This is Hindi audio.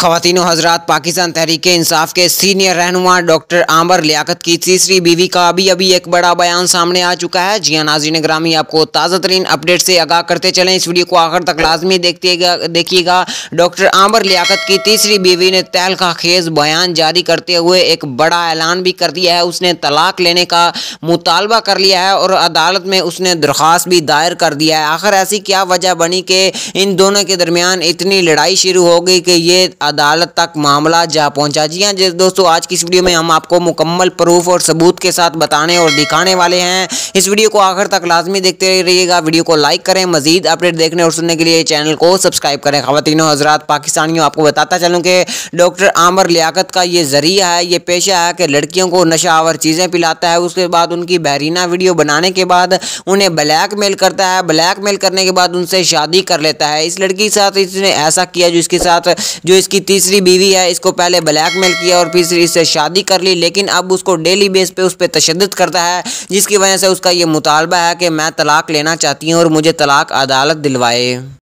ख़वातीनो हज़रात, पाकिस्तान तहरीक-ए-इंसाफ के सीनियर रहनुमा डॉक्टर आमर लियाकत की तीसरी बीवी का अभी एक बड़ा बयान सामने आ चुका है। जी हाँ नाज़रीन ग्रामी, आपको ताज़ा तरीन अपडेट से आगाह करते चलें। इस वीडियो को आखिर तक लाजमी देखिएगा। डॉक्टर आमर लियाकत की तीसरी बीवी ने तहलका खेज बयान जारी करते हुए एक बड़ा ऐलान भी कर दिया है। उसने तलाक लेने का मुतालबा कर लिया है और अदालत में उसने दरख्वास्त भी दायर कर दिया है। आखिर ऐसी क्या वजह बनी कि इन दोनों के दरमियान इतनी लड़ाई शुरू हो गई कि ये अदालत तक मामला जा पहुंचा। जी हाँ दोस्तों, आज की इस वीडियो में हम आपको मुकम्मल प्रूफ और सबूत के साथ बताने और दिखाने वाले हैं। इस वीडियो को आखिर तक लाजमी देखते रहिएगा। वीडियो को लाइक करें, मजीद अपडेट देखने और सुनने के लिए चैनल को सब्सक्राइब करें। ख़वातीनो हज़रात, पाकिस्तानियों, आपको बताता चलूँ कि डॉक्टर आमर लियाकत का ये जरिया है, ये पेशा है कि लड़कियों को नशा आवर चीज़ें पिलाता है। उसके बाद उनकी बहरीना वीडियो बनाने के बाद उन्हें ब्लैकमेल करता है। ब्लैकमेल करने के बाद उनसे शादी कर लेता है। इस लड़की के साथ इसने ऐसा किया जो इसकी तीसरी बीवी है, इसको पहले ब्लैकमेल किया और फिर इससे शादी कर ली, लेकिन अब उसको डेली बेस पे उस पर तशद्दुद करता है, जिसकी वजह से उसका ये मुतालबा है कि मैं तलाक लेना चाहती हूँ और मुझे तलाक अदालत दिलवाए।